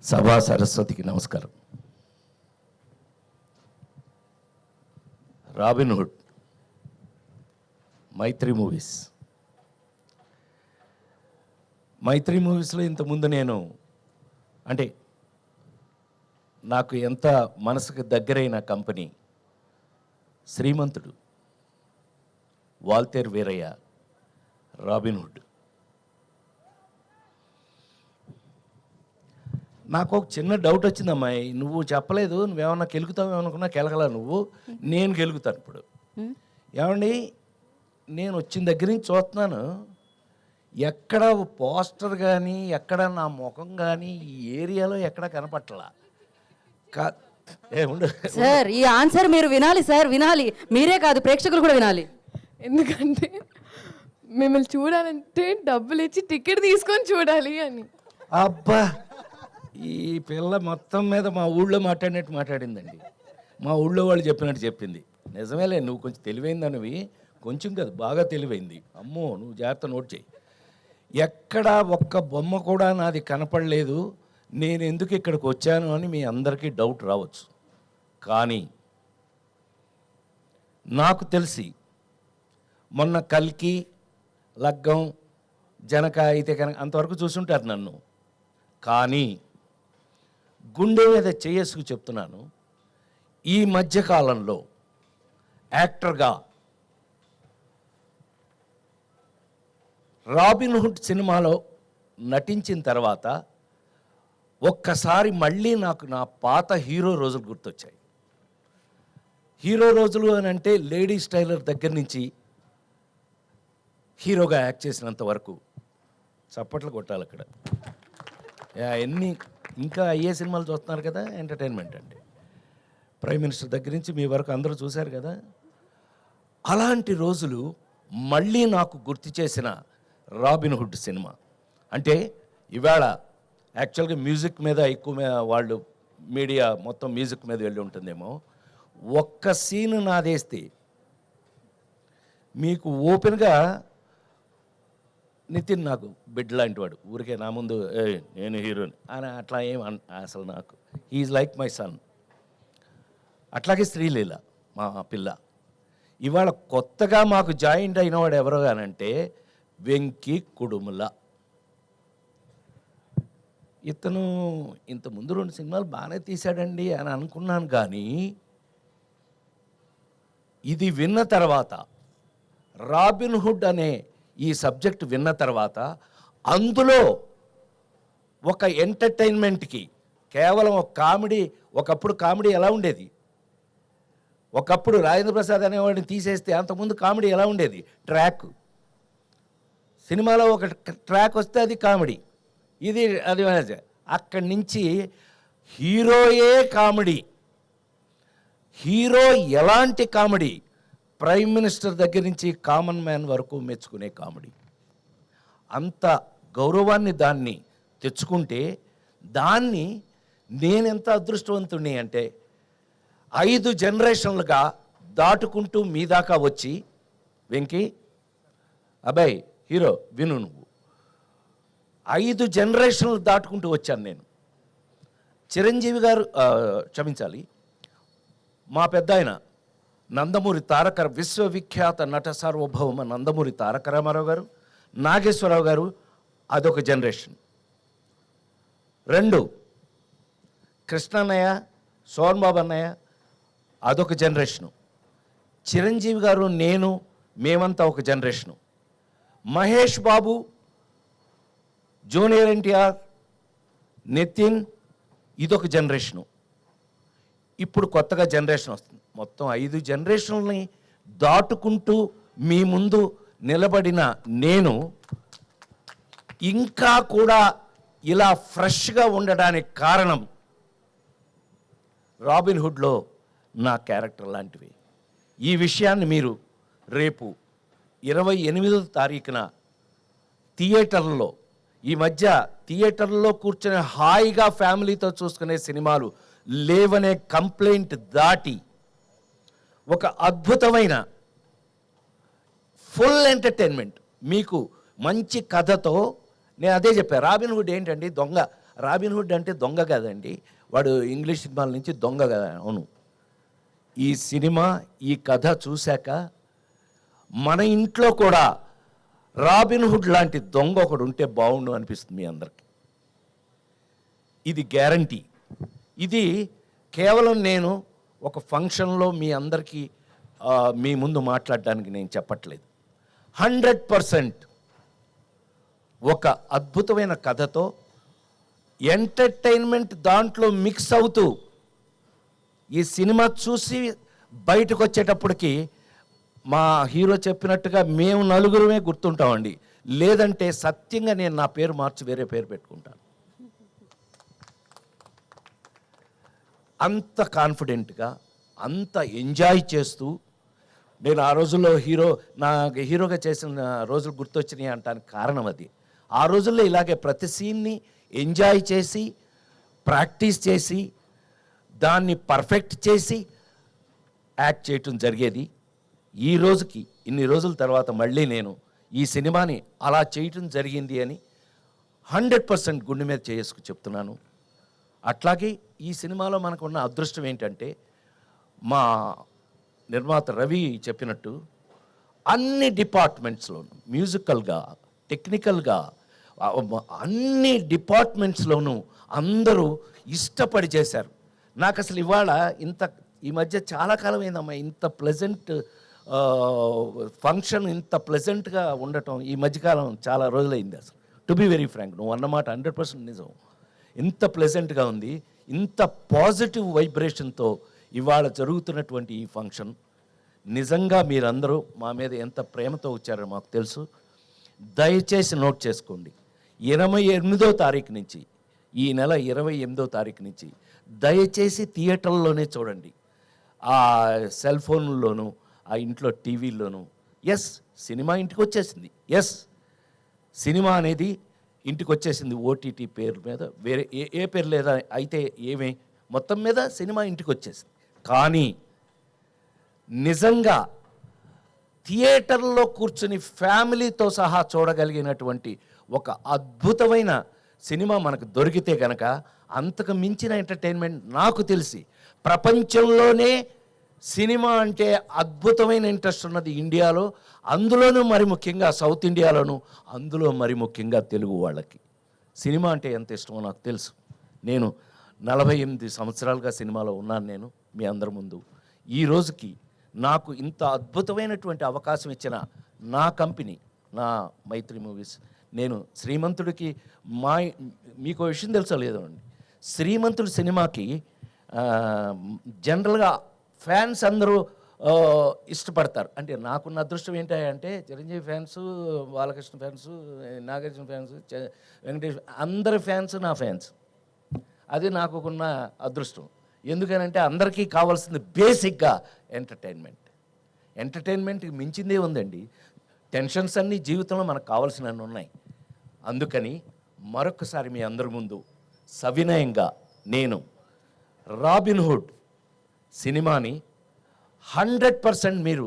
సభా సరస్వతికి నమస్కారం. రాబిన్హుడ్, మైత్రి మూవీస్లో ఇంతకుముందు నేను అంటే నాకు ఎంత మనసుకు దగ్గరైన కంపెనీ శ్రీమంతుడు, వాల్తేర్ వీరయ్య, రాబిన్హుడ్. నాకు ఒక చిన్న డౌట్ వచ్చిందమ్మాయి, నువ్వు చెప్పలేదు, నువ్వేమన్నా కెలుగుతావు అనుకున్నా కెలగలా నువ్వు, నేను గెలుగుతాను ఇప్పుడు. ఏమండి, నేను వచ్చిన దగ్గర నుంచి చూస్తున్నాను, ఎక్కడ పోస్టర్ కానీ ఎక్కడ నా ముఖం కానీ ఈ ఏరియాలో ఎక్కడ కనపట్టలా. సార్ ఈ ఆన్సర్ మీరు వినాలి సార్, వినాలి. మీరే కాదు, ప్రేక్షకులు కూడా వినాలి. ఎందుకంటే మిమ్మల్ని చూడాలంటే డబ్బులు ఇచ్చి టికెట్ తీసుకొని చూడాలి అని. అబ్బా, ఈ పిల్ల మొత్తం మీద మా ఊళ్ళో మాట్లాడినట్టు మాట్లాడిందండి. మా ఊళ్ళో వాళ్ళు చెప్పినట్టు చెప్పింది. నిజమేలే, నువ్వు కొంచెం తెలివైందనివి, కొంచెం కాదు బాగా తెలివైంది. అమ్మో, నువ్వు జాగ్రత్త నోట్ చేయి. ఎక్కడ ఒక్క బొమ్మ కూడా నాది కనపడలేదు, నేను ఎందుకు ఇక్కడికి వచ్చాను అని మీ అందరికీ డౌట్ రావచ్చు. కానీ నాకు తెలిసి మొన్న కల్కి, లగ్గం, జనక అయితే కనుక అంతవరకు చూసుంటారు నన్ను. కానీ గుండె మీద చేసుకు చెప్తున్నాను, ఈ మధ్యకాలంలో యాక్టర్గా రాబిన్హుడ్ సినిమాలో నటించిన తర్వాత ఒక్కసారి మళ్ళీ నాకు నా పాత హీరో రోజులు గుర్తొచ్చాయి. హీరో రోజులు అని అంటే లేడీస్ టైలర్ దగ్గర నుంచి హీరోగా యాక్ట్ చేసినంత వరకు చప్పట్లు కొట్టాలి అక్కడ. ఎన్ని ఇంకా అయ్యే సినిమాలు చూస్తున్నారు కదా, ఎంటర్టైన్మెంట్ అండి. ప్రైమ్ మినిస్టర్ దగ్గర నుంచి మీ వరకు అందరూ చూశారు కదా. అలాంటి రోజులు మళ్ళీ నాకు గుర్తు చేసిన రాబిన్హుడ్ సినిమా. అంటే ఇవాళ యాక్చువల్గా మ్యూజిక్ మీద ఎక్కువ వాళ్ళు మీడియా మొత్తం మ్యూజిక్ మీద వెళ్ళి ఉంటుందేమో. ఒక్క సీన్ నాదేస్తే మీకు ఓపెన్గా, నితిన్ నాకు బిడ్ లాంటి వాడు, ఊరికే నా ముందు నేను హీరోని అని అట్లా అసలు నాకు హీఈస్ లైక్ మై సన్. అట్లాగే శ్రీలీల మా పిల్ల. ఇవాళ కొత్తగా మాకు జాయింట్ అయినవాడు ఎవరో కానంటే వెంకీ కుడుముల. ఇతను ఇంతకుముందు 2 సినిమాలు బాగానే తీశాడండి అని అనుకున్నాను. కానీ ఇది విన్న తర్వాత, రాబిన్హుడ్ అనే ఈ సబ్జెక్ట్ విన్న తర్వాత, అందులో ఒక ఎంటర్టైన్మెంట్కి కేవలం ఒక కామెడీ, ఒకప్పుడు కామెడీ ఎలా ఉండేది, ఒకప్పుడు రాజేంద్ర ప్రసాద్ అనేవాడిని తీసేస్తే అంతకుముందు కామెడీ ఎలా ఉండేది, ట్రాక్. సినిమాలో ఒక ట్రాక్ వస్తే అది కామెడీ, ఇది అది. అక్కడి నుంచి హీరోయే కామెడీ, హీరో ఎలాంటి కామెడీ, ప్రైమ్ మినిస్టర్ దగ్గర నుంచి కామన్ మ్యాన్ వరకు మెచ్చుకునే కామెడీ. అంత గౌరవాన్ని దాన్ని తెచ్చుకుంటే, దాన్ని నేనెంత అదృష్టవంతుణ్ణి అంటే 5 జనరేషన్లుగా దాటుకుంటూ మీ దాకా వచ్చి, వెంకీ అబ్బాయి హీరో విను, నువ్వు 5 జనరేషన్లు దాటుకుంటూ వచ్చాను నేను. చిరంజీవి గారు, క్షమించాలి, మా పెద్ద ఆయన నందమూరి విశ్వవిఖ్యాత నట సార్వభౌమ నందమూరి తారక రామారావు గారు, నాగేశ్వరరావు గారు, అదొక జనరేషన్. 2 కృష్ణన్నయ్య, సోన్ బాబు అన్నయ్య, అదొక జనరేషను. చిరంజీవి గారు, నేను, మేమంతా ఒక జనరేషను. మహేష్ బాబు, జూనియర్ ఎన్టీఆర్, నితిన్, ఇదొక జనరేషను. ఇప్పుడు కొత్తగా జనరేషన్ వస్తుంది. మొత్తం 5 జనరేషన్లని దాటుకుంటూ మీ ముందు నిలబడిన నేను ఇంకా కూడా ఇలా ఫ్రెష్గా ఉండడానికి కారణం రాబిన్హుడ్లో నా క్యారెక్టర్ లాంటివి. ఈ విషయాన్ని మీరు రేపు 28వ తారీఖున థియేటర్లలో, ఈ మధ్య థియేటర్లో కూర్చొని హాయిగా ఫ్యామిలీతో చూసుకునే సినిమాలు లేవనే కంప్లైంట్ దాటి ఒక అద్భుతమైన ఫుల్ ఎంటర్టైన్మెంట్ మీకు మంచి కథతో, నేను అదే చెప్పాను, రాబిన్హుడ్ ఏంటండి, దొంగ రాబిన్ హుడ్ అంటే దొంగ కదండి, వాడు ఇంగ్లీష్ సినిమాల నుంచి దొంగ కదా. అవును, ఈ సినిమా ఈ కథ చూశాక మన ఇంట్లో కూడా రాబిన్ హుడ్ లాంటి దొంగ ఒకడు ఉంటే బాగుండు అనిపిస్తుంది మీ అందరికి. ఇది గ్యారంటీ. ఇది కేవలం నేను ఒక ఫంక్షన్లో మీ అందరికీ మీ ముందు మాట్లాడడానికి నేను చెప్పట్లేదు. 100% ఒక అద్భుతమైన కథతో ఎంటర్టైన్మెంట్ దాంట్లో మిక్స్ అవుతూ ఈ సినిమా చూసి బయటకు వచ్చేటప్పటికి మా హీరో చెప్పినట్టుగా మేము నలుగురమే గుర్తుంటామండి. లేదంటే సత్యంగా నేను నా పేరు మార్చి వేరే పేరు పెట్టుకుంటాను. అంత కాన్ఫిడెంట్గా, అంత ఎంజాయ్ చేస్తూ, నేను ఆ రోజుల్లో నాకు హీరోగా చేసిన రోజులు గుర్తొచ్చినాయి అంటానికి కారణం అది. ఆ రోజుల్లో ఇలాగే ప్రతి సీన్ని ఎంజాయ్ చేసి, ప్రాక్టీస్ చేసి, దాన్ని పర్ఫెక్ట్ చేసి యాక్ట్ చేయటం జరిగేది. ఈ రోజుకి ఇన్ని రోజుల తర్వాత మళ్ళీ నేను ఈ సినిమాని అలా చేయటం జరిగింది అని 100% గుండె మీద చేసుకు చెప్తున్నాను. అట్లాగే ఈ సినిమాలో మనకున్న అదృష్టం ఏంటంటే, మా నిర్మాత రవి చెప్పినట్టు అన్ని డిపార్ట్మెంట్స్లోనూ, మ్యూజికల్గా, టెక్నికల్గా, అన్ని డిపార్ట్మెంట్స్లోనూ అందరూ ఇష్టపడి చేశారు. నాకు అసలు ఇవాళ ఈ మధ్య చాలా కాలం అయిందమ్మా ఇంత ప్లెజెంట్ ఫంక్షన్, ఇంత ప్లెజెంట్గా ఉండటం ఈ మధ్యకాలం చాలా రోజులైంది. అసలు టు బి వెరీ ఫ్రాంక్, నువ్వు అన్నమాట 100% నిజం. ఇంత ప్లెజెంట్గా ఉంది, ఇంత పాజిటివ్ వైబ్రేషన్తో ఇవాళ జరుగుతున్నటువంటి ఈ ఫంక్షన్. నిజంగా మీరందరూ మా మీద ఎంత ప్రేమతో వచ్చారో మాకు తెలుసు. దయచేసి నోట్ చేసుకోండి, 28వ తారీఖు నుంచి, ఈ నెల 28వ తారీఖు నుంచి దయచేసి థియేటర్లోనే చూడండి. ఆ సెల్ ఫోన్లోనూ, ఆ ఇంట్లో టీవీల్లోనూ. ఎస్, సినిమా ఇంటికి వచ్చేసింది. ఎస్, సినిమా అనేది ఇంటికి వచ్చేసింది ఓటీటీ పేరు మీద. వేరే ఏ పేరు లేదా అయితే ఏమే, మొత్తం మీద సినిమా ఇంటికి వచ్చేసింది. కానీ నిజంగా థియేటర్లో కూర్చుని ఫ్యామిలీతో సహా చూడగలిగినటువంటి ఒక అద్భుతమైన సినిమా మనకు దొరికితే కనుక అంతకు మించిన ఎంటర్టైన్మెంట్ నాకు తెలిసి ప్రపంచంలోనే సినిమా అంటే అద్భుతమైన ఇంట్రెస్ట్ ఉన్నది ఇండియాలో, అందులోనూ మరి ముఖ్యంగా సౌత్ ఇండియాలోను, అందులో మరి ముఖ్యంగా తెలుగు వాళ్ళకి సినిమా అంటే ఎంత ఇష్టమో నాకు తెలుసు. నేను 48 సంవత్సరాలుగా సినిమాలో ఉన్నాను. నేను మీ అందరి ముందు ఈ రోజుకి నాకు ఇంత అద్భుతమైనటువంటి అవకాశం ఇచ్చిన నా కంపెనీ, నా మైత్రి మూవీస్. నేను శ్రీమంతుడికి మీకు విషయం తెలుసో లేదో అండి, శ్రీమంతుడి సినిమాకి జనరల్గా ఫ్యాన్స్ అందరూ ఇష్టపడతారు. అంటే నాకున్న అదృష్టం ఏంటంటే Chiranjeevi fans, Balakrishna fans, Nagarjuna fans, Venkatesh, అందరి ఫ్యాన్స్ నా ఫ్యాన్స్. అది నాకున్న అదృష్టం. ఎందుకనంటే అందరికీ కావాల్సింది బేసిక్గా ఎంటర్టైన్మెంట్కి మించిందే ఉందండి. టెన్షన్స్ అన్నీ జీవితంలో మనకు కావాల్సినవి ఉన్నాయి. అందుకని మరొకసారి మీ అందరి ముందు సవినయంగా నేను రాబిన్ హుడ్ సినిమాని 100% మీరు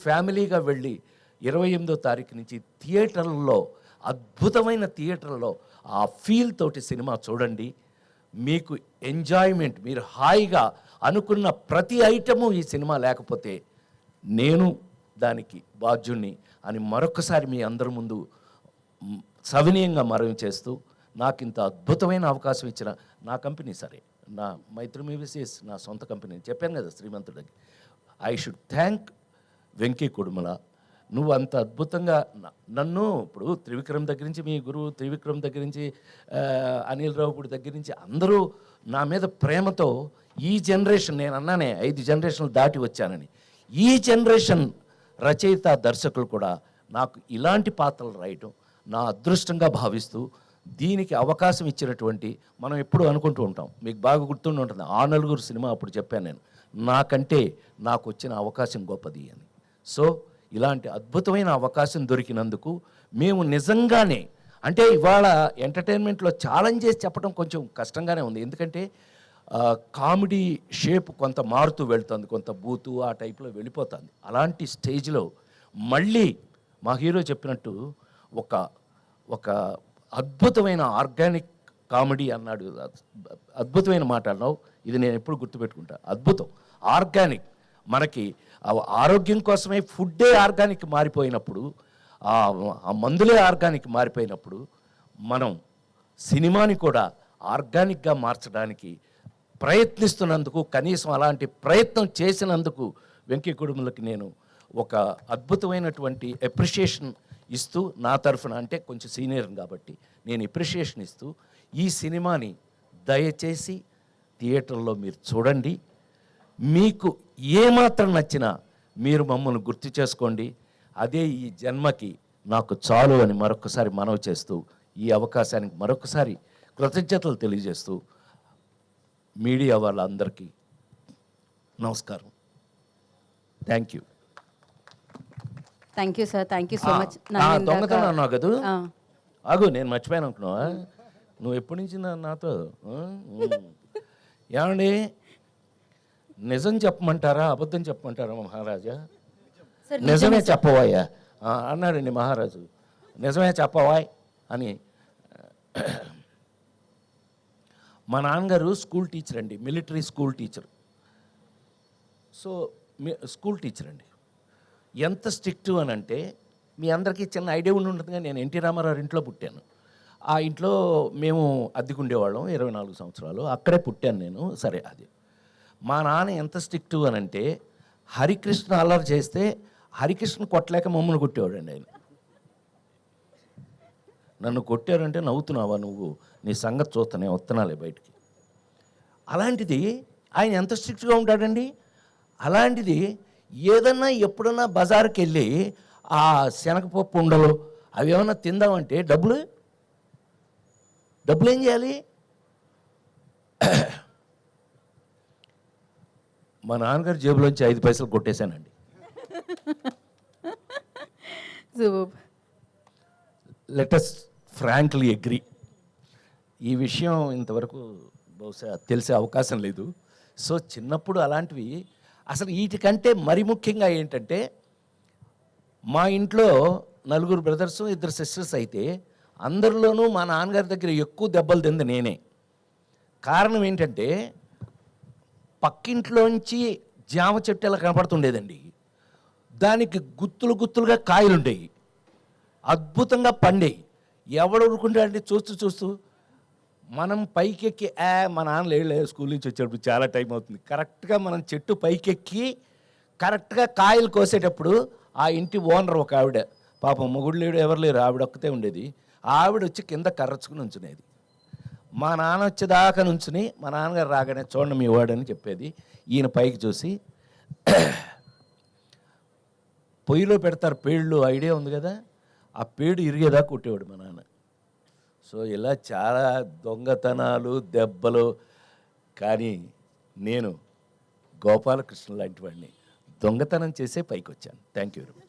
ఫ్యామిలీగా వెళ్ళి 28వ తారీఖు నుంచి థియేటర్లో, అద్భుతమైన థియేటర్లో ఆ ఫీల్ తోటి సినిమా చూడండి. మీకు ఎంజాయ్మెంట్, మీరు హాయిగా అనుకున్న ప్రతి ఐటము ఈ సినిమా లేకపోతే నేను దానికి బాధ్యుణ్ణి అని మరొకసారి మీ అందరి ముందు సవినయంగా మనవి చేస్తూ, నాకు ఇంత అద్భుతమైన అవకాశం ఇచ్చిన నా కంపెనీ, సరే నా మైత్రి మూవీస్ నా సొంత కంపెనీ చెప్పాను కదా శ్రీమంతుడికి, I should thank Venky Kudumula. నువ్వు అంత అద్భుతంగా నన్ను, ఇప్పుడు త్రివిక్రమ్ దగ్గర నుంచి, మీ గురువు త్రివిక్రమ్ దగ్గర నుంచి, అనిల్ రావుపూడి దగ్గర నుంచి అందరూ నా మీద ప్రేమతో ఈ జనరేషన్, నేను అన్నానే 5 జనరేషన్లు దాటి వచ్చానని, ఈ జనరేషన్ రచయిత దర్శకులు కూడా నాకు ఇలాంటి పాత్రలు రాయటం నా అదృష్టంగా భావిస్తూ, దీనికి అవకాశం ఇచ్చినటువంటి, మనం ఎప్పుడు అనుకుంటూ ఉంటాం, మీకు బాగా గుర్తుండి ఉంటుంది, ఆ నలుగురు సినిమా అప్పుడు చెప్పాను నేను, నాకంటే నాకు వచ్చిన అవకాశం గొప్పది అని. సో ఇలాంటి అద్భుతమైన అవకాశం దొరికినందుకు మేము నిజంగానే, అంటే ఇవాళ ఎంటర్టైన్మెంట్లో ఛాలెంజ్ చేసి చెప్పడం కొంచెం కష్టంగానే ఉంది. ఎందుకంటే కామెడీ షేప్ కొంత మారుతూ వెళ్తుంది, కొంత బూతు ఆ టైప్లో వెళ్ళిపోతుంది. అలాంటి స్టేజ్లో మళ్ళీ మా హీరో చెప్పినట్టు ఒక అద్భుతమైన ఆర్గానిక్ కామెడీ అన్నాడు. అద్భుతమైన మాట అన్నావు. ఇది నేను ఎప్పుడు గుర్తుపెట్టుకుంటా. అద్భుతం. ఆర్గానిక్. మనకి ఆరోగ్యం కోసమే ఫుడ్డే ఆర్గానిక్ మారిపోయినప్పుడు, ఆ మందులే ఆర్గానిక్ మారిపోయినప్పుడు, మనం సినిమాని కూడా ఆర్గానిక్గా మార్చడానికి ప్రయత్నిస్తున్నందుకు, కనీసం అలాంటి ప్రయత్నం చేసినందుకు వెంకీ కుటుంబలకి నేను ఒక అద్భుతమైనటువంటి అప్రిషియేషన్ ఇస్తూ, నా తరఫున, అంటే కొంచెం సీనియర్ కాబట్టి నేను అప్రిషియేషన్ ఇస్తూ, ఈ సినిమాని దయచేసి థియేటర్లో మీరు చూడండి. మీకు ఏమాత్రం నచ్చినా మీరు మమ్మల్ని గుర్తు చేసుకోండి. అదే ఈ జన్మకి నాకు చాలు అని మరొకసారి మనవి చేస్తూ, ఈ అవకాశానికి మరొకసారి కృతజ్ఞతలు తెలియజేస్తూ, మీడియా వాళ్ళందరికీ నమస్కారం. Thank you. Thank you sir, thank you so much. దొంగతనం అన్నావు కదా, ఆగు, నేను మర్చిపోయాను అనుకున్నావా? నువ్వు ఎప్పటి నుంచి నాతో ఏమండి, నిజం చెప్పమంటారా అబద్ధం చెప్పమంటారా మహారాజా? నిజమే చెప్పవాయా అన్నాడండి మహారాజు. నిజమే చెప్పవాయ్ అని. మా నాన్నగారు స్కూల్ టీచర్ అండి, military school teacher. So school teacher అండి. ఎంత స్ట్రిక్ట్ అని అంటే, మీ అందరికీ చిన్న ఐడియా ఉండి ఉంటుందిగా, నేను ఎన్టీ రామారావు ఇంట్లో పుట్టాను. ఆ ఇంట్లో మేము అద్దెకుండేవాళ్ళం 24 సంవత్సరాలు. అక్కడే పుట్టాను నేను. సరే, అది మా నాన్న ఎంత స్ట్రిక్ట్ అని అంటే, హరికృష్ణ అల్లరి చేస్తే హరికృష్ణ కొట్టలేక మమ్మల్ని కొట్టేవాడండి ఆయన. నన్ను కొట్టారంటే నవ్వుతున్నావా నువ్వు, నీ సంగతి చూస్తానే వస్తున్నాలే బయటికి. అలాంటిది ఆయన ఎంత స్ట్రిక్ట్గా ఉంటాడండి. అలాంటిది ఏదన్నా ఎప్పుడన్నా బజార్కి వెళ్ళి ఆ శనగపప్పు ఉండలు అవి ఏమన్నా తిందామంటే డబ్బులు ఏం చేయాలి? మా నాన్నగారి జేబులోంచి 5 పైసలు కొట్టేశానండి. Let's frankly agree. ఈ విషయం ఇంతవరకు బహుశా తెలిసే అవకాశం లేదు. సో చిన్నప్పుడు అలాంటివి అసలు వీటికంటే మరి ముఖ్యంగా ఏంటంటే, మా ఇంట్లో 4 బ్రదర్స్ 2 సిస్టర్స్ అయితే అందరిలోనూ మా నాన్నగారి దగ్గర ఎక్కువ దెబ్బలు తింది నేనే. కారణం ఏంటంటే, పక్కింట్లోంచి జామ చెట్టు ఎలా కనపడుతుండేదండి, దానికి గుత్తులుగా కాయలు ఉండేవి, అద్భుతంగా పండేవి. ఎవడు ఊరుకుంటాడంటే చూస్తూ మనం పైకెక్కి మా నాన్న లేడు స్కూల్ నుంచి వచ్చేటప్పుడు చాలా టైం అవుతుంది, కరెక్ట్గా మనం చెట్టు పైకెక్కి కరెక్ట్గా కాయలు కోసేటప్పుడు ఆ ఇంటి ఓనర్ ఒక ఆవిడ, పాపం మొగుడు లేడు ఎవరు లేరు, ఆవిడ ఒక్కతే ఉండేది. ఆవిడ వచ్చి కింద కర్రచుకుని ఉంచునేది. మా నాన్న వచ్చేదాకా నుంచుని మా నాన్నగారు రాగానే చూడండి మీ వాడని చెప్పేది. ఈయన పైకి చూసి పొయ్యిలో పెడతారు పేళ్ళు, ఐడియా ఉంది కదా, ఆ పేడు ఇరిగేదాకా కొట్టేవాడు మా నాన్న. సో ఇలా చాలా దొంగతనాలు, దెబ్బలు. కానీ నేను గోపాలకృష్ణ లాంటి వాడిని దొంగతనం చేసే పైకి వచ్చాను. Thank you very much.